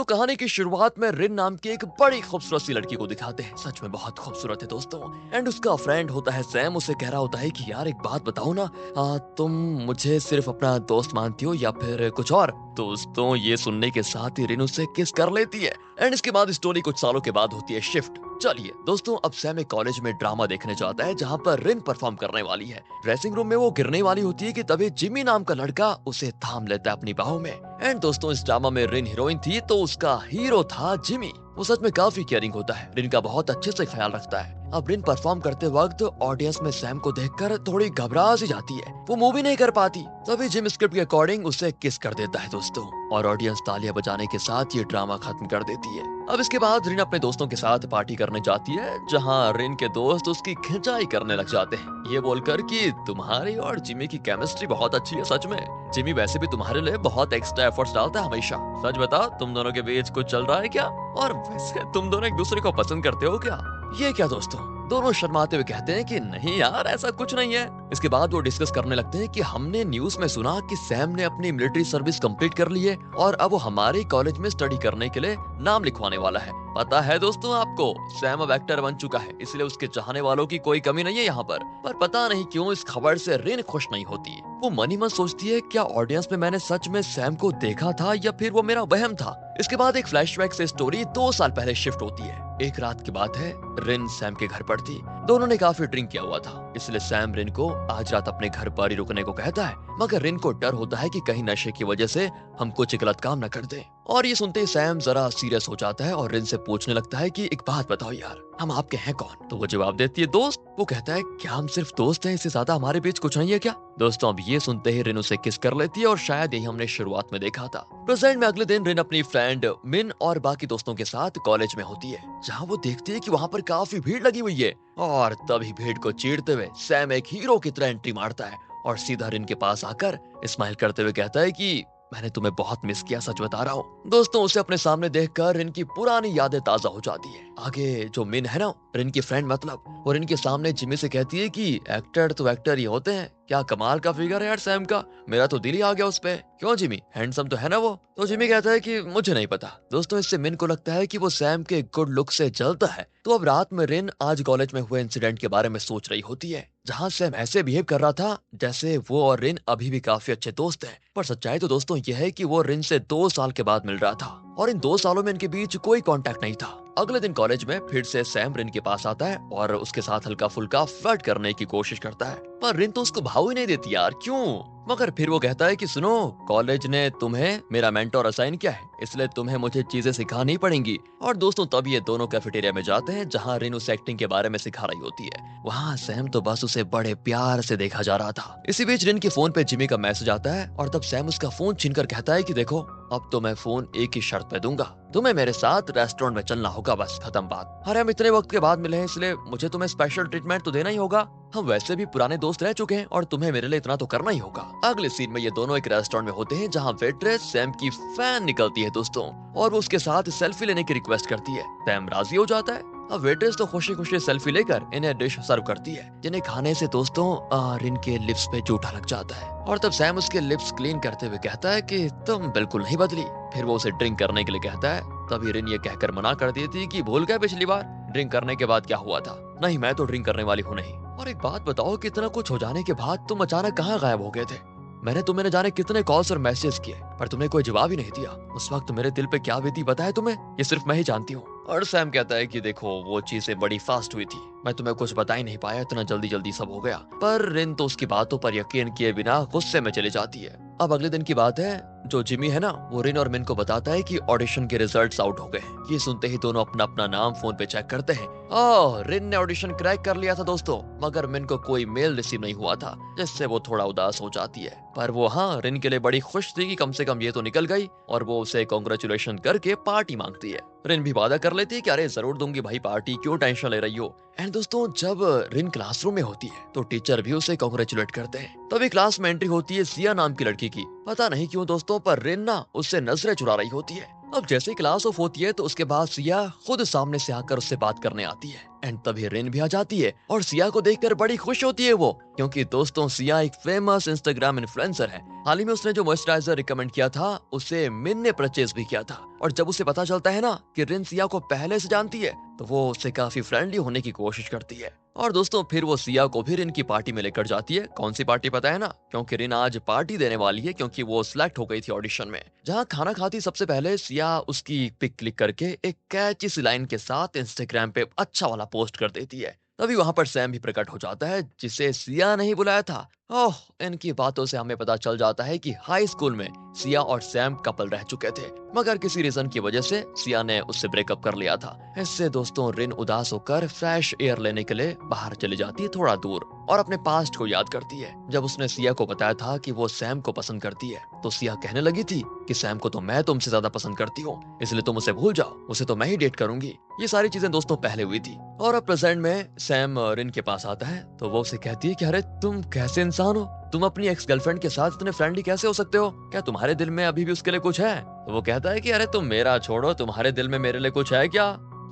तो कहानी की शुरुआत में रिन नाम की एक बड़ी खूबसूरत सी लड़की को दिखाते हैं। सच में बहुत खूबसूरत है दोस्तों। एंड उसका फ्रेंड होता है सैम, उसे कह रहा होता है कि यार एक बात बताओ ना, तुम मुझे सिर्फ अपना दोस्त मानती हो या फिर कुछ और? दोस्तों ये सुनने के साथ ही रिन उससे किस कर लेती है। एंड इसके बाद स्टोरी कुछ सालों के बाद होती है शिफ्ट। चलिए दोस्तों, अब सैम एक कॉलेज में ड्रामा देखने जाता है जहाँ पर रिन परफॉर्म करने वाली है। ड्रेसिंग रूम में वो गिरने वाली होती है कि तभी जिमी नाम का लड़का उसे थाम लेता है अपनी बाहों में। एंड दोस्तों इस ड्रामा में रिन हीरोइन थी तो उसका हीरो था जिमी। वो सच में काफी केयरिंग होता है, रिन का बहुत अच्छे से ख्याल रखता है। अब रिन परफॉर्म करते वक्त ऑडियंस में सैम को देखकर थोड़ी घबरा सी जाती है, वो मूव भी नहीं कर पाती। तभी जिम स्क्रिप्ट के अकॉर्डिंग उसे किस कर देता है दोस्तों, और ऑडियंस तालियां बजाने के साथ ये ड्रामा खत्म कर देती है। अब इसके बाद रिन अपने दोस्तों के साथ पार्टी करने जाती है जहाँ रिन के दोस्त उसकी खिंचाई करने लग जाते हैं, ये बोलकर कि तुम्हारी और जिमी की केमिस्ट्री बहुत अच्छी है। सच में जिमी वैसे भी तुम्हारे लिए बहुत एक्स्ट्रा एफर्ट्स डालता है हमेशा। सच बता, तुम दोनों के बीच कुछ चल रहा है क्या? और वैसे तुम दोनों एक दूसरे को पसंद करते हो क्या? ये क्या दोस्तों? दोनों शर्माते हुए कहते हैं कि नहीं यार, ऐसा कुछ नहीं है। इसके बाद वो डिस्कस करने लगते हैं कि हमने न्यूज में सुना कि सैम ने अपनी मिलिट्री सर्विस कंप्लीट कर ली है और अब वो हमारे कॉलेज में स्टडी करने के लिए नाम लिखवाने वाला है। पता है दोस्तों आपको, सैम अब एक्टर बन चुका है, इसलिए उसके चाहने वालों की कोई कमी नहीं है यहाँ पर पता नहीं क्यों इस खबर से रिन खुश नहीं होती। वो मन ही मन सोचती है, क्या ऑडियंस में मैंने सच में सैम को देखा था या फिर वो मेरा वहम था? इसके बाद एक फ्लैशबैक से स्टोरी 2 साल पहले शिफ्ट होती है। एक रात की बात है, रिन सैम के घर पर थी। दोनों ने काफी ड्रिंक किया हुआ था, इसलिए सैम रिन को आज रात अपने घर पर ही रुकने को कहता है, मगर रिन को डर होता है कि कहीं नशे की वजह से हम कुछ गलत काम न कर दें। और ये सुनते ही सैम जरा सीरियस हो जाता है और रिन से पूछने लगता है कि एक बात बताओ यार, हम आपके हैं कौन? तो वो जवाब देती है दोस्त। वो कहता है, क्या हम सिर्फ दोस्त हैं, इससे ज्यादा हमारे बीच कुछ नहीं है क्या? दोस्तों अब ये सुनते ही रिन उसे किस कर लेती है और शायद यही हमने शुरुआत में देखा था। प्रेजेंट में अगले दिन रिन अपनी फ्रेंड मिन और बाकी दोस्तों के साथ कॉलेज में होती है, जहाँ वो देखती है कि वहाँ पर काफी भीड़ लगी हुई है। और तभी भीड़ को चीरते हुए सैम एक हीरो की तरह एंट्री मारता है और सीधा रिन के पास आकर स्माइल करते हुए कहता है कि मैंने तुम्हें बहुत मिस किया, सच बता रहा हूँ। दोस्तों उसे अपने सामने देखकर रिन की पुरानी यादें ताजा हो जाती है। आगे जो मिन है ना, रिन की फ्रेंड मतलब, वो रिन के सामने जिमी से कहती है कि एक्टर तो एक्टर ही होते हैं, क्या कमाल का फिगर है यार सैम का, मेरा तो दिल ही आ गया उस पे। क्यों जिमी, हैंडसम तो है ना वो? तो जिमी कहता है कि मुझे नहीं पता। दोस्तों इससे मिन को लगता है कि वो सैम के गुड लुक से जलता है। तो अब रात में रिन आज कॉलेज में हुए इंसिडेंट के बारे में सोच रही होती है, जहाँ सैम ऐसे बिहेव कर रहा था जैसे वो और रिन अभी भी काफी अच्छे दोस्त हैं। पर सच्चाई तो दोस्तों यह है कि वो रिन से 2 साल के बाद मिल रहा था और इन 2 सालों में इनके बीच कोई कांटेक्ट नहीं था। अगले दिन कॉलेज में फिर से सैम रिन के पास आता है और उसके साथ हल्का फुल्का फ्लर्ट करने की कोशिश करता है, पर रिन तो उसको भाव ही नहीं देती यार, क्यों? मगर फिर वो कहता है कि सुनो, कॉलेज ने तुम्हें मेरा मेंटोर असाइन किया है, इसलिए तुम्हें मुझे चीजें सिखानी पड़ेंगी। और दोस्तों तब ये दोनों कैफेटेरिया में जाते हैं जहाँ रिन उसे एक्टिंग के बारे में सिखा रही होती है। वहाँ सैम तो बस उसे बड़े प्यार से देखा जा रहा था। इसी बीच रिन के फोन पे जिमी का मैसेज आता है और तब सैम उसका फोन छीनकर कहता है कि देखो, अब तो मैं फोन एक ही शर्त पे दूंगा, तुम्हें मेरे साथ रेस्टोरेंट में चलना होगा, बस खत्म बात। अरे हम इतने वक्त के बाद मिले हैं, इसलिए मुझे तुम्हें स्पेशल ट्रीटमेंट तो देना ही होगा। हम वैसे भी पुराने दोस्त रह चुके हैं और तुम्हें मेरे लिए इतना तो करना ही होगा। अगले सीन में ये दोनों एक रेस्टोरेंट में होते हैं जहाँ वेट्रेस सैम की फैन निकलती है दोस्तों, और वो उसके साथ सेल्फी लेने की रिक्वेस्ट करती है। सैम राजी हो जाता है। अब वेट्रेस तो खुशी खुशी सेल्फी लेकर इन्हें डिश सर्व करती है, जिन्हें खाने से दोस्तों रिन के लिप्स पे जूठा लग जाता है। और तब सैम उसके लिप्स क्लीन करते हुए कहता है कि तुम बिल्कुल नहीं बदली। फिर वो उसे ड्रिंक करने के लिए कहता है। तभी रिन ये कहकर मना कर दी थी कि भूल गए पिछली बार ड्रिंक करने के बाद क्या हुआ था? नहीं, मैं तो ड्रिंक करने वाली हूँ नहीं। और एक बात बताओ, कितना कुछ हो जाने के बाद तुम अचानक कहाँ गायब हो गए थे? मैंने तुम्हें न जाने कितने कॉल्स और मैसेज किए, पर तुमने कोई जवाब ही नहीं दिया। उस वक्त मेरे दिल पे क्या बीती पता है तुम्हें? ये सिर्फ मैं ही जानती हूँ। और सैम कहता है कि देखो, वो चीजें बड़ी फास्ट हुई थी, मैं तुम्हें कुछ बता ही नहीं पाया, इतना जल्दी जल्दी सब हो गया। पर रिन तो उसकी बातों पर यकीन किए बिना गुस्से में चली जाती है। अब अगले दिन की बात है, जो जिमी है ना, वो रिन और मिन को बताता है कि ऑडिशन के रिजल्ट्स आउट हो गए। ये सुनते ही दोनों अपना अपना नाम फोन पे चेक करते हैं। ओह, रिन ने ऑडिशन क्रैक कर लिया था दोस्तों, मगर मिन को कोई मेल रिसीव नहीं हुआ था, जिससे वो थोड़ा उदास हो जाती है। पर वो रिन के लिए बड़ी खुश थी कि कम से कम ये तो निकल गई, और वो उसे कांग्रेचुलेशन करके पार्टी मांगती है। रिन भी वादा कर लेती है कि अरे जरूर दूंगी भाई पार्टी, क्यों टेंशन ले रही हो। एंड दोस्तों जब रिन क्लासरूम में होती है तो टीचर भी उसे कांग्रेचुलेट करते हैं। तभी क्लास में एंट्री होती है सिया नाम की लड़की की। पता नहीं क्यों दोस्तों, पर रिन ना उससे नजरें चुरा रही होती है। अब जैसे क्लास ऑफ होती है तो उसके बाद सिया खुद सामने से आकर उससे बात करने आती है। एंड तभी रिन भी आ जाती है और सिया को देखकर बड़ी खुश होती है वो, क्योंकि दोस्तों सिया एक फेमस इंस्टाग्राम इन्फ्लुएंसर है। हाल ही में उसने जो मॉइस्चराइजर रिकमेंड किया था उसे मिन ने परचेज भी किया था। और जब उसे पता चलता है ना कि रिन सिया को पहले से जानती है तो वो उससे काफी फ्रेंडली होने की कोशिश करती है। और दोस्तों फिर वो सिया को भी रिन की पार्टी में लेकर जाती है। कौन सी पार्टी पता है ना? क्योंकि रिन आज पार्टी देने वाली है, क्योंकि वो सिलेक्ट हो गई थी ऑडिशन में। जहाँ खाना खाती सबसे पहले सिया उसकी पिक क्लिक करके एक कैची सी लाइन के साथ इंस्टाग्राम पे अच्छा वाला पोस्ट कर देती है। तभी वहां पर सैम भी प्रकट हो जाता है, जिसे सिया नहीं बुलाया था। ओह, इनकी बातों से हमें पता चल जाता है कि हाई स्कूल में सिया और सैम कपल रह चुके थे, मगर किसी रीजन की वजह से सिया ने उससे ब्रेकअप कर लिया था। इससे दोस्तों रिन उदास होकर फ्रेश एयर लेने के लिए बाहर चली जाती है थोड़ा दूर, और अपने पास्ट को याद करती है। जब उसने सिया को बताया था कि वो सैम को पसंद करती है तो सिया कहने लगी थी कि सैम को तो मैं तुमसे ज्यादा पसंद करती हूँ, इसलिए तुम उसे भूल जाओ, उसे तो मैं ही डेट करूंगी। ये सारी चीजें दोस्तों पहले हुई थी। और अब प्रेजेंट में सैम रिन के पास आता है तो वो उसे कहती है कि अरे तुम कैसे इंसान हो, तुम अपनी एक्स गर्लफ्रेंड के साथ इतने फ्रेंडली कैसे हो सकते हो? क्या तुम्हारे दिल में अभी भी उसके लिए कुछ है? तो वो कहता है कि अरे तुम मेरा छोड़ो, तुम्हारे दिल में मेरे लिए कुछ है क्या?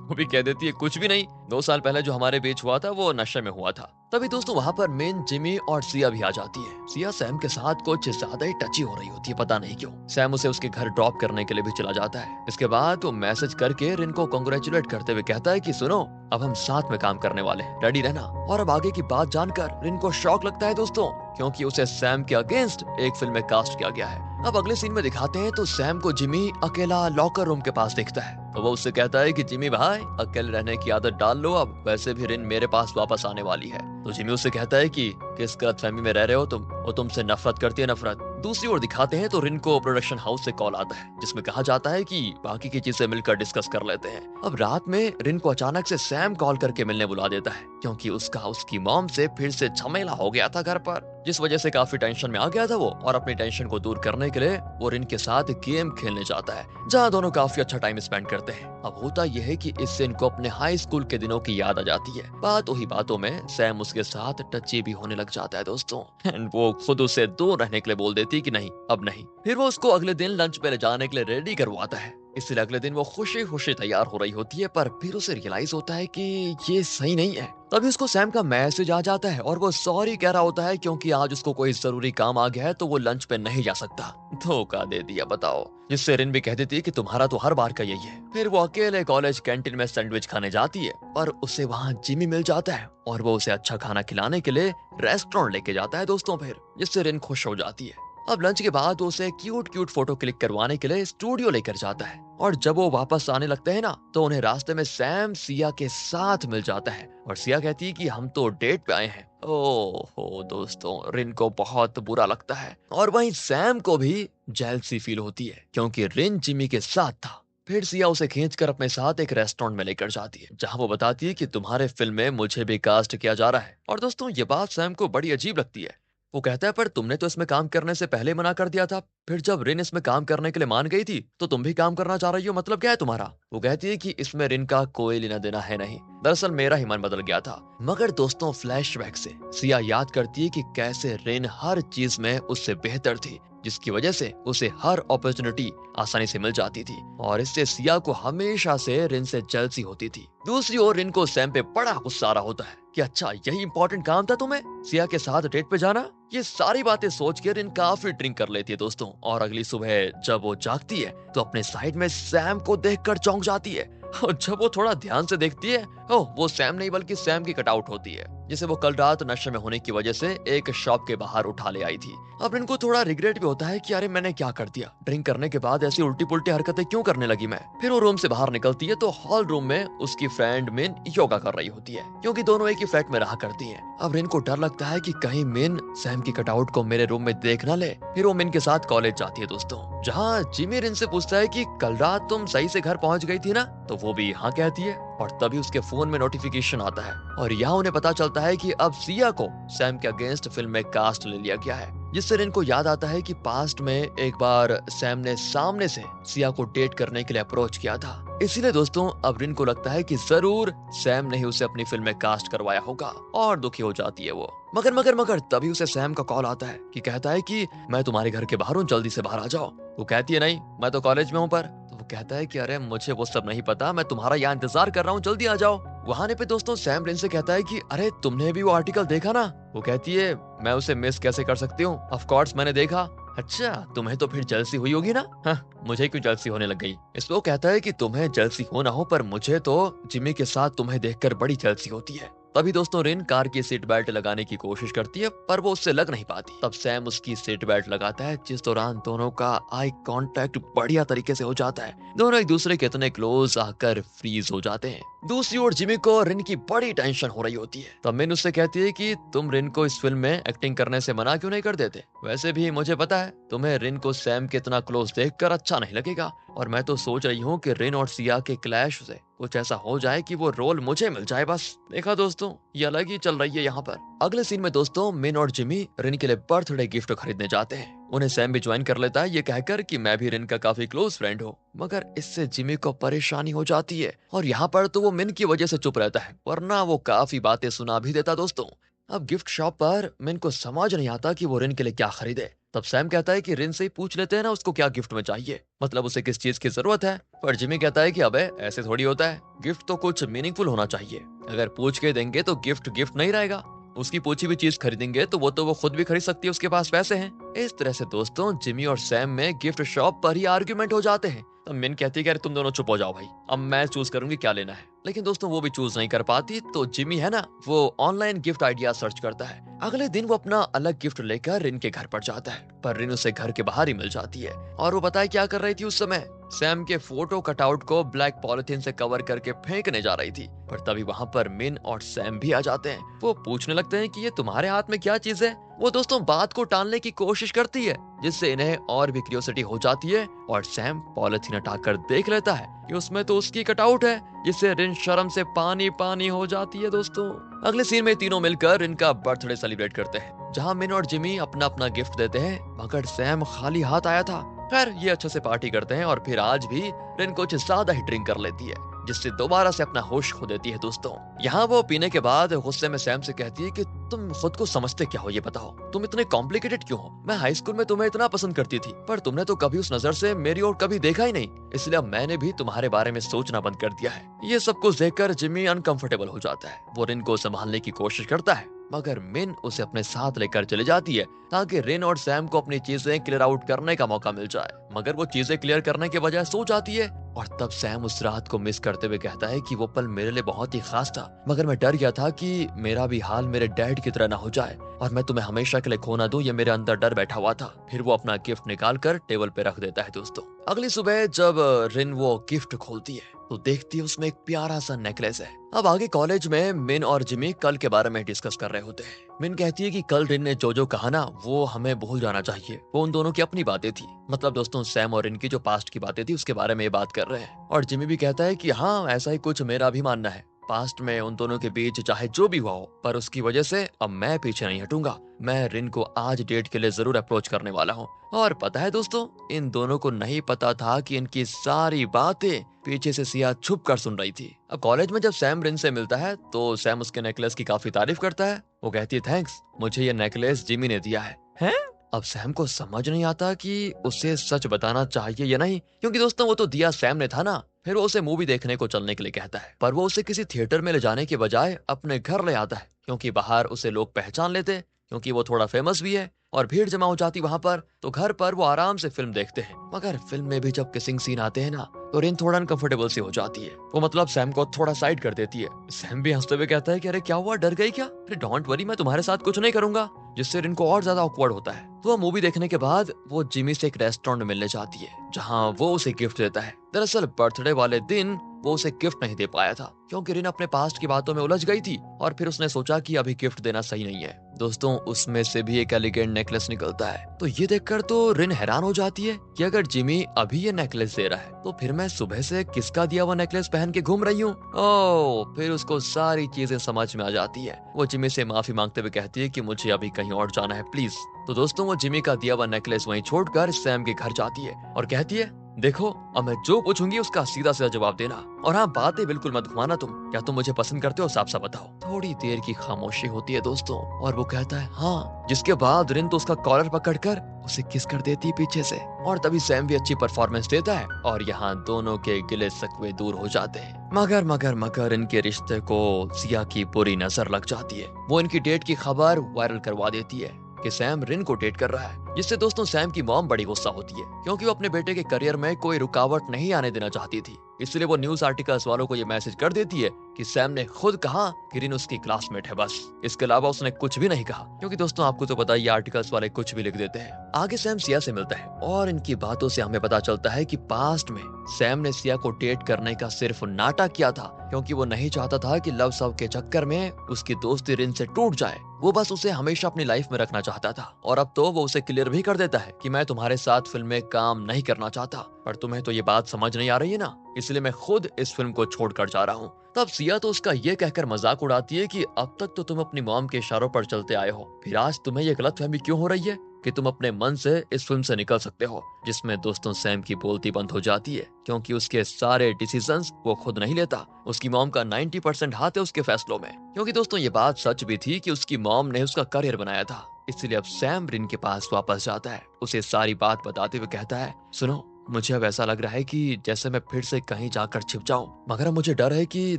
वो भी कह देती है कुछ भी नहीं, 2 साल पहले जो हमारे बीच हुआ था वो नशे में हुआ था। तभी दोस्तों वहां पर मेन जिमी और सिया भी आ जाती है। सिया सैम के साथ कुछ ज्यादा ही टची हो रही होती है, पता नहीं क्यों। सैम उसे उसके घर ड्रॉप करने के लिए भी चला जाता है। इसके बाद वो मैसेज करके रिन को कांग्रेचुलेट करते हुए कहता है कि सुनो, अब हम साथ में काम करने वाले हैं, रेडी रहना। और अब आगे की बात जानकर रिन को शॉक लगता है दोस्तों, क्योंकि उसे सैम के अगेंस्ट एक फिल्म में कास्ट किया गया है। अब अगले सीन में दिखाते हैं तो सैम को जिमी अकेला लॉकर रूम के पास देखता है। तो वो उससे कहता है कि जिमी भाई, अकेले रहने की आदत डाल लो अब, वैसे भी रिन मेरे पास वापस आने वाली है। तो जिमी उससे कहता है कि किस गलतफहमी में रह रहे हो तुम, वो तुमसे नफरत करती है, नफरत। दूसरी ओर दिखाते हैं तो रिन को प्रोडक्शन हाउस से कॉल आता है, जिसमें कहा जाता है कि बाकी की चीजें मिलकर डिस्कस कर लेते हैं। अब रात में रिन को अचानक से सैम कॉल करके मिलने बुला देता है, क्योंकि उसकी मॉम से फिर से झमेला हो गया था घर पर, जिस वजह से काफी टेंशन में आ गया था वो। और अपनी टेंशन को दूर करने के लिए वो रिन के साथ गेम खेलने जाता है, जहाँ दोनों काफी अच्छा टाइम स्पेंड करते हैं। अब होता यह है कि इससे इनको अपने हाई स्कूल के दिनों की याद आ जाती है। बातों ही बातों में सैम उसके साथ टची भी होने लग जाता है दोस्तों, एंड वो खुद उसे दूर रहने के लिए बोल देती है कि नहीं, अब नहीं। फिर वो उसको अगले दिन लंच पे ले जाने के लिए रेडी करवाता है, इसलिए अगले दिन वो खुशी खुशी तैयार हो रही होती है। पर फिर उसे रियलाइज होता है कि ये सही नहीं है। तभी उसको सैम का मैसेज आ जाता है और वो सॉरी कह रहा होता है, क्योंकि आज उसको कोई जरूरी काम आ गया है तो वो लंच पे नहीं जा सकता। धोखा दे दिया बताओ। जिससे रिन भी कह देती है कि तुम्हारा तो हर बार का यही है। फिर वो अकेले कॉलेज कैंटीन में सैंडविच खाने जाती है, पर उसे वहाँ जिमी मिल जाता है और वो उसे अच्छा खाना खिलाने के लिए रेस्टोरेंट लेके जाता है दोस्तों, फिर जिससे रिन खुश हो जाती है। अब लंच के बाद उसे क्यूट फोटो क्लिक करवाने के लिए स्टूडियो लेकर जाता है, और जब वो वापस आने लगते हैं ना तो उन्हें रास्ते में सैम सिया के साथ मिल जाता है, और सिया कहती है कि हम तो डेट पे आए हैं। ओहो दोस्तों, रिन को बहुत बुरा लगता है, और वहीं सैम को भी जेलसी फील होती है, क्योंकि रिन जिमी के साथ था। फिर सिया उसे खींचकर अपने साथ एक रेस्टोरेंट में लेकर जाती है, जहां वो बताती है कि तुम्हारे फिल्म में मुझे भी कास्ट किया जा रहा है। और दोस्तों ये बात सैम को बड़ी अजीब लगती है। वो कहता है पर तुमने तो इसमें काम करने से पहले मना कर दिया था, फिर जब रिन इसमें काम करने के लिए मान गई थी तो तुम भी काम करना चाह रही हो, मतलब क्या है तुम्हारा? वो कहती है कि इसमें रिन का कोई लेना देना है नहीं, दरअसल मेरा ही मन बदल गया था। मगर दोस्तों फ्लैशबैक से सिया याद करती है कि कैसे रिन हर चीज में उससे बेहतर थी, जिसकी वजह से उसे हर अपॉर्चुनिटी आसानी से मिल जाती थी, और इससे सिया को हमेशा से रिन से जेलसी होती थी। दूसरी ओर रिन को सैम पे बड़ा गुस्सा आ रहा होता है कि अच्छा यही इंपॉर्टेंट काम था तुम्हें, सिया के साथ डेट पे जाना। ये सारी बातें सोच के रिन काफी ड्रिंक कर लेती है दोस्तों, और अगली सुबह जब वो जागती है तो अपने साइड में सैम को देखकर चौंक जाती है, और जब वो थोड़ा ध्यान से देखती है, ओह वो सैम नहीं बल्कि सैम की कटआउट होती है, जिसे वो कल रात नशे में होने की वजह से एक शॉप के बाहर उठा ले आई थी। अब इनको थोड़ा रिग्रेट भी होता है कि अरे मैंने क्या कर दिया, ड्रिंक करने के बाद ऐसी उल्टी पुल्टी हरकतें क्यों करने लगी मैं। फिर वो रूम से बाहर निकलती है तो हॉल रूम में उसकी फ्रेंड मिन योगा कर रही होती है, क्योंकि दोनों एक ही फ्लैट में रहा करती हैं। अब रिन को डर लगता है कि कहीं मिन सैम की कटआउट को मेरे रूम में देख ना ले। फिर वो मिन के साथ कॉलेज जाती है दोस्तों, जहाँ जिमी रिन से पूछता है कि कल रात तुम सही से घर पहुंच गई थी ना, तो वो भी हाँ कहती है, और तभी उसके फोन में नोटिफिकेशन आता है, और यहाँ उन्हें पता चलता है कि अब सिया को सैम के अगेंस्ट फिल्म में कास्ट ले लिया गया है, जिससे रिन को याद आता है कि पास्ट में एक बार सैम ने सामने से सिया को डेट करने के लिए अप्रोच किया था। इसीलिए दोस्तों अब रिन को लगता है कि जरूर सैम ने ही उसे अपनी फिल्म में कास्ट करवाया होगा, और दुखी हो जाती है वो। मगर तभी उसे सैम का कॉल आता है कि कहता है कि मैं तुम्हारे घर के बाहर हूँ, जल्दी से बाहर आ जाओ। वो कहती है नहीं मैं तो कॉलेज में हूँ पर। तो वो कहता है कि अरे मुझे वो सब नहीं पता, मैं तुम्हारा यहाँ इंतजार कर रहा हूँ, जल्दी आ जाओ। वहाँ आने पे दोस्तों सैम रिन से कहता है कि अरे तुमने भी वो आर्टिकल देखा ना? वो कहती है मैं उसे मिस कैसे कर सकती हूँ, ऑफ कोर्स मैंने देखा। अच्छा तुम्हें तो फिर जलसी हुई होगी ना? हाँ, मुझे क्यों जलसी होने लग गई? इस पे वो कहता है कि तुम्हें जलसी हो ना हो, पर मुझे तो जिमी के साथ तुम्हें देखकर बड़ी जलसी होती है। तभी दोस्तों रिन कार की सीट बेल्ट लगाने की कोशिश करती है, पर वो उससे लग नहीं पाती। तब सैम उसकी सीट बेल्ट लगाता है, जिस दौरान दोनों का आई कांटेक्ट बढ़िया तरीके से हो जाता है। दोनों एक दूसरे के इतने क्लोज आकर फ्रीज हो जाते हैं। दूसरी ओर जिमी को रिन की बड़ी टेंशन हो रही होती है। तब मिन उससे कहती है कि तुम रिन को इस फिल्म में एक्टिंग करने से मना क्यों नहीं कर देते? वैसे भी मुझे पता है तुम्हें रिन को सैम के इतना क्लोज देखकर अच्छा नहीं लगेगा, और मैं तो सोच रही हूँ कि रिन और सिया के क्लैश से कुछ ऐसा हो जाए कि वो रोल मुझे मिल जाए बस। देखा दोस्तों, ये अलग ही चल रही है यहाँ पर। अगले सीन में दोस्तों मिन और जिमी रिन के लिए बर्थडे गिफ्ट खरीदने जाते हैं। उन्हें सैम भी ज्वाइन कर लेता है, ये कहकर कि मैं भी रिन का काफी क्लोज फ्रेंड हूँ। मगर इससे जिमी को परेशानी हो जाती है, और यहाँ पर तो वो मिन की वजह से चुप रहता है, वरना वो काफी बातें सुना भी देता दोस्तों। अब गिफ्ट शॉप पर मिन को समझ नहीं आता कि वो रिन के लिए क्या खरीदे। तब सैम कहता है कि रिन से ही पूछ लेते हैं ना उसको क्या गिफ्ट में चाहिए, मतलब उसे किस चीज की जरूरत है। पर जिमी कहता है कि अबे ऐसे थोड़ी होता है, गिफ्ट तो कुछ मीनिंगफुल होना चाहिए। अगर पूछ के देंगे तो गिफ्ट गिफ्ट नहीं रहेगा, उसकी पूछी हुई चीज खरीदेंगे तो वो खुद भी खरीद सकती है, उसके पास पैसे हैं। इस तरह से दोस्तों जिमी और सैम में गिफ्ट शॉप पर ही आर्ग्यूमेंट हो जाते हैं। तब मिन कहती है कि अरे तुम दोनों चुप हो जाओ भाई, अब मैं चूज करूंगी क्या लेना है। लेकिन दोस्तों वो भी चूज नहीं कर पाती, तो जिमी है ना वो ऑनलाइन गिफ्ट आइडिया सर्च करता है। अगले दिन वो अपना अलग गिफ्ट लेकर रिन के घर पर जाता है, पर रिन उसे घर के बाहर ही मिल जाती है। और वो बताए क्या कर रही थी उस समय? सैम के फोटो कटआउट को ब्लैक पॉलिथीन से कवर करके फेंकने जा रही थी। पर तभी वहाँ पर मिन और सैम भी आ जाते हैं। वो पूछने लगते हैं कि ये तुम्हारे हाथ में क्या चीज है? वो दोस्तों बात को टालने की कोशिश करती है, जिससे इन्हें और भी क्यूरियोसिटी हो जाती है, और सैम पॉलिथीन हटाकर देख लेता है कि उसमें तो उसकी कटआउट है, जिससे रिन शर्म से पानी पानी हो जाती है दोस्तों। अगले सीन में तीनों मिलकर इनका बर्थडे सेलिब्रेट करते हैं, जहाँ मिन और जिमी अपना अपना गिफ्ट देते हैं, मगर सैम खाली हाथ आया था। खैर ये अच्छे से पार्टी करते हैं, और फिर आज भी रिन कुछ ज्यादा ही ड्रिंक कर लेती है, जिससे दोबारा से अपना होश खो देती है दोस्तों। यहाँ वो पीने के बाद गुस्से में सैम से कहती है कि तुम खुद को समझते क्या हो, ये बताओ, तुम इतने कॉम्प्लिकेटेड क्यों हो? मैं हाई स्कूल में तुम्हें इतना पसंद करती थी, पर तुमने तो कभी उस नजर से मेरी ओर कभी देखा ही नहीं, इसलिए मैंने भी तुम्हारे बारे में सोचना बंद कर दिया है। ये सब कुछ देखकर जिमी अनकंफर्टेबल हो जाता है। वो रिन को संभालने की कोशिश करता है, मगर मिन उसे अपने साथ लेकर चली जाती है, ताकि रिन और सैम को अपनी चीजें क्लियर आउट करने का मौका मिल जाए। मगर वो चीजें क्लियर करने के बजाय सो जाती है, और तब सैम उस रात को मिस करते हुए कहता है कि वो पल मेरे लिए बहुत ही खास था, मगर मैं डर गया था कि मेरा भी हाल मेरे डैड की तरह ना हो जाए, और मैं तुम्हें हमेशा के लिए खो ना दूं, ये मेरे अंदर डर बैठा हुआ था। फिर वो अपना गिफ्ट निकाल कर टेबल पे रख देता है दोस्तों। अगली सुबह जब रिन वो गिफ्ट खोलती है, तो देखती है उसमें एक प्यारा सा नेकलेस है। अब आगे कॉलेज में मिन और जिमी कल के बारे में डिस्कस कर रहे होते हैं। मिन कहती है कि कल रिन ने जो कहा ना वो हमें भूल जाना चाहिए, वो उन दोनों की अपनी बातें थी, मतलब दोस्तों सैम और इनकी जो पास्ट की बातें थी उसके बारे में ये बात कर रहे हैं। और जिमी भी कहता है कि हाँ ऐसा ही कुछ मेरा भी मानना है, पास्ट में उन दोनों के बीच चाहे जो भी हुआ हो, पर उसकी वजह से अब मैं पीछे नहीं हटूंगा। मैं रिन को आज डेट के लिए जरूर अप्रोच करने वाला हूँ। और पता है दोस्तों, इन दोनों को नहीं पता था कि इनकी सारी बातें पीछे से सिया छुप कर सुन रही थी। अब कॉलेज में जब सैम रिन से मिलता है तो सैम उसके नेकलेस की काफी तारीफ करता है। वो कहती है थैंक्स, मुझे ये नेकलेस जिमी ने दिया है। हैं? अब सैम को समझ नहीं आता कि उसे सच बताना चाहिए या नहीं, क्योंकि दोस्तों वो तो दिया सैम ने था ना। फिर वो उसे मूवी देखने को चलने के लिए कहता है, पर वो उसे किसी थिएटर में ले जाने के बजाय अपने घर ले आता है, क्योंकि बाहर उसे लोग पहचान लेते, क्योंकि वो थोड़ा फेमस भी है और भीड़ जमा हो जाती वहां पर। तो घर पर वो आराम से फिल्म देखते हैं, मगर फिल्म में भी जब किसिंग सीन आते हैं ना तो रिन थोड़ा अनकंफर्टेबल सी हो जाती है। वो मतलब सैम को थोड़ा साइड कर देती है। सैम भी हंसते हुए कहता है कि अरे क्या हुआ, डर गई क्या? अरे डोंट वरी, मैं तुम्हारे साथ कुछ नहीं करूंगा, जिससे रिन को और ज्यादा ऑकवर्ड होता है। तो मूवी देखने के बाद वो जिमी से एक रेस्टोरेंट में मिलने जाती है, जहाँ वो उसे गिफ्ट देता है। दरअसल बर्थडे वाले दिन वो उसे गिफ्ट नहीं दे पाया था, क्योंकि रिन अपने पास्ट की बातों में उलझ गई थी, और फिर उसने सोचा कि अभी गिफ्ट देना सही नहीं है। दोस्तों उसमें से भी एक एलिगेंट नेकलेस निकलता है। तो ये देखकर तो रिन हैरान हो जाती है कि अगर जिमी अभी ये नेकलेस दे रहा है तो फिर मैं सुबह से किसका दिया हुआ नेकलेस पहन के घूम रही हूँ। ओह, फिर उसको सारी चीजें समझ में आ जाती है। वो जिमी से माफी मांगते हुए कहती है कि मुझे अभी कहीं और जाना है प्लीज। तो दोस्तों वो जिमी का दिया हुआ नेकलेस वहीं छोड़कर सैम के घर जाती है और कहती है देखो अब मैं जो पूछूंगी उसका सीधा सीधा जवाब देना, और हाँ बातें बिल्कुल मत घुमाना तुम? क्या तुम मुझे पसंद करते हो? साफ-साफ बताओ। थोड़ी देर की खामोशी होती है दोस्तों और वो कहता है हाँ, जिसके बाद रिन तो उसका कॉलर पकड़कर उसे किस कर देती है पीछे से और तभी सैम भी अच्छी परफॉर्मेंस देता है और यहाँ दोनों के गिले शिकवे दूर हो जाते हैं। मगर इनके रिश्ते को सिया की बुरी नजर लग जाती है। वो इनकी डेट की खबर वायरल करवा देती है कि सैम रिन को डेट कर रहा है, जिससे दोस्तों सैम की मॉम बड़ी गुस्सा होती है क्योंकि वो अपने बेटे के करियर में कोई रुकावट नहीं आने देना चाहती थी। इसलिए वो न्यूज आर्टिकल्स वालों को ये मैसेज कर देती है कि सैम ने खुद कहा कि रिन उसकी क्लासमेट है बस। इसके अलावा उसने कुछ भी नहीं कहा क्योंकि दोस्तों आपको तो पता है ये आर्टिकल्स वाले कुछ भी लिख देते हैं। आगे सैम सिया से मिलता है और इनकी बातों से हमें पता चलता है कि पास्ट में सैम ने सिया को डेट करने का सिर्फ नाटक किया था क्योंकि वो नहीं चाहता था कि लव सव के चक्कर में उसकी दोस्ती रिन से टूट जाए। वो बस उसे हमेशा अपनी लाइफ में रखना चाहता था और अब तो वो उसे क्लियर भी कर देता है कि मैं तुम्हारे साथ फिल्म में काम नहीं करना चाहता, पर तुम्हें तो ये बात समझ नहीं आ रही है ना, इसलिए मैं खुद इस फिल्म को छोड़कर जा रहा हूँ। तब सिया तो उसका ये कहकर मजाक उड़ाती है कि अब तक तो तुम अपनी मॉम के इशारों पर चलते आए हो, फिर आज तुम्हें ये गलतफहमी क्यों हो रही है कि तुम अपने मन से इस फिल्म से निकल सकते हो। जिसमें दोस्तों सैम की बोलती बंद हो जाती है क्योंकि उसके सारे डिसीजंस वो खुद नहीं लेता, उसकी मॉम का 90% हाथ है उसके फैसलों में। क्योंकि दोस्तों ये बात सच भी थी कि उसकी मॉम ने उसका करियर बनाया था, इसलिए अब सैम रिन के पास वापस जाता है, उसे सारी बात बताते हुए कहता है सुनो, मुझे अब ऐसा लग रहा है कि जैसे मैं फिर से कहीं जाकर छिप जाऊं, मगर अब मुझे डर है कि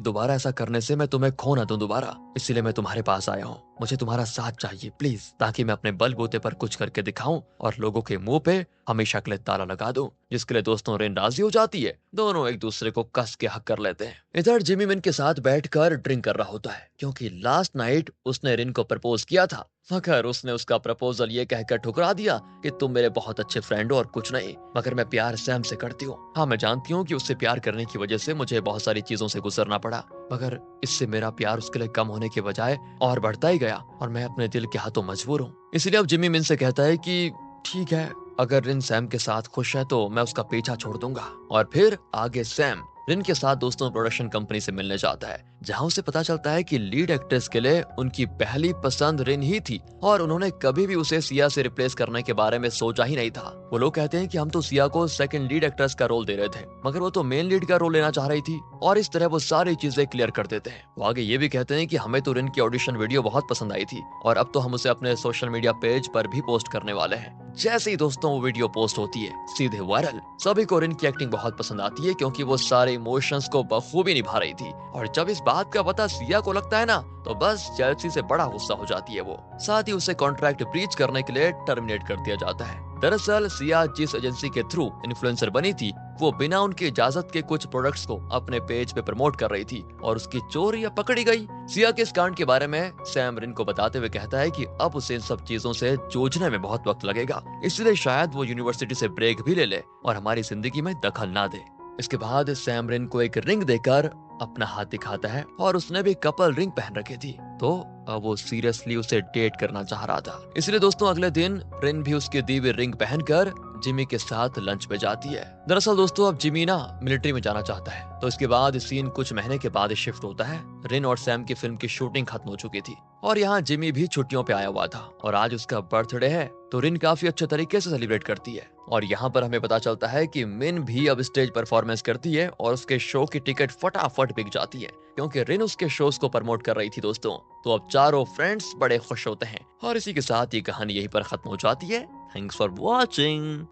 दोबारा ऐसा करने से मैं तुम्हें खो ना दूं दोबारा, इसलिए मैं तुम्हारे पास आया हूँ। मुझे तुम्हारा साथ चाहिए प्लीज, ताकि मैं अपने बलबूते पर कुछ करके दिखाऊं और लोगों के मुंह पे हमेशा के लिए ताला लगा दूं। जिसके लिए दोस्तों रिन राजी हो जाती है, दोनों एक दूसरे को कस के हक कर लेते हैं। इधर जिमी मिन के साथ बैठकर ड्रिंक कर रहा होता है क्योंकि लास्ट नाइट उसने रिन को प्रपोज किया था, मगर उसने उसका प्रपोजल ये कहकर ठुकरा दिया कि तुम मेरे बहुत अच्छे फ्रेंड हो और कुछ नहीं, मगर मैं प्यार सैम से करती हूँ। हाँ मैं जानती हूँ कि उससे प्यार करने की वजह से मुझे बहुत सारी चीजों से गुजरना पड़ा, मगर इससे मेरा प्यार उसके लिए कम होने के बजाय और बढ़ता ही गया और मैं अपने दिल के हाथों मजबूर हूँ। इसलिए अब जिमी मिन से कहता है कि ठीक है, अगर रिन सैम के साथ खुश है तो मैं उसका पीछा छोड़ दूंगा। और फिर आगे सैम रिन के साथ दोस्तों प्रोडक्शन कंपनी से मिलने जाता है, जहां उसे पता चलता है कि लीड एक्ट्रेस के लिए उनकी पहली पसंद रिन ही थी और उन्होंने कभी भी उसे सिया से रिप्लेस करने के बारे में सोचा ही नहीं था। वो लोग कहते हैं कि हम तो सिया को सेकंड लीड एक्ट्रेस का रोल दे रहे थे, मगर वो तो मेन लीड का रोल लेना चाह रही थी और इस तरह वो सारी चीजें क्लियर कर देते हैं। वो आगे ये भी कहते हैं कि हमें तो रिन की ऑडिशन वीडियो बहुत पसंद आई थी और अब तो हम उसे अपने सोशल मीडिया पेज पर भी पोस्ट करने वाले हैं। जैसे ही दोस्तों वो वीडियो पोस्ट होती है सीधे वायरल। सभी को रिन की एक्टिंग बहुत पसंद आती है क्योंकि वो सारे इमोशंस को बखूबी निभा रही थी और जब इस बात का पता सिया को लगता है ना, तो बस जेलसी से बड़ा गुस्सा हो जाती है वो। साथ ही उसे कॉन्ट्रैक्ट ब्रीच करने के लिए टर्मिनेट कर दिया जाता है। दरअसल सिया जिस एजेंसी के थ्रू इन्फ्लुएंसर बनी थी, वो बिना उनकी इजाजत के कुछ प्रोडक्ट्स को अपने पेज पे प्रमोट कर रही थी और उसकी चोरी अब पकड़ी गई। सिया के इस कांड के बारे में सैम रिन को बताते हुए कहता है कि अब उसे इन सब चीजों से जूझने में बहुत वक्त लगेगा, इसलिए शायद वो यूनिवर्सिटी से ब्रेक भी ले ले और हमारी जिंदगी में दखल ना दे। इसके बाद सैम रिन को एक रिंग देकर अपना हाथ दिखाता है और उसने भी कपल रिंग पहन रखी थी, तो अब वो सीरियसली उसे डेट करना चाह रहा था। इसलिए दोस्तों अगले दिन रिन भी उसकी दी हुई रिंग पहनकर जिमी के साथ लंच पे जाती है। दरअसल दोस्तों अब जिमी ना मिलिट्री में जाना चाहता है, तो इसके बाद सीन कुछ महीने के बाद शिफ्ट होता है। रिन और सैम की फिल्म की शूटिंग खत्म हो चुकी थी और यहाँ जिमी भी छुट्टियों पे आया हुआ था और आज उसका बर्थडे है, तो रिन काफी अच्छे तरीके से सेलिब्रेट करती है। और यहाँ पर हमें पता चलता है कि मिन भी अब स्टेज परफॉर्मेंस करती है और उसके शो की टिकट फटाफट बिक जाती है क्योंकि रिन उसके शोज को प्रमोट कर रही थी दोस्तों। तो अब चारों फ्रेंड्स बड़े खुश होते हैं और इसी के साथ ये कहानी यहीं पर खत्म हो जाती है। Thanks for watching.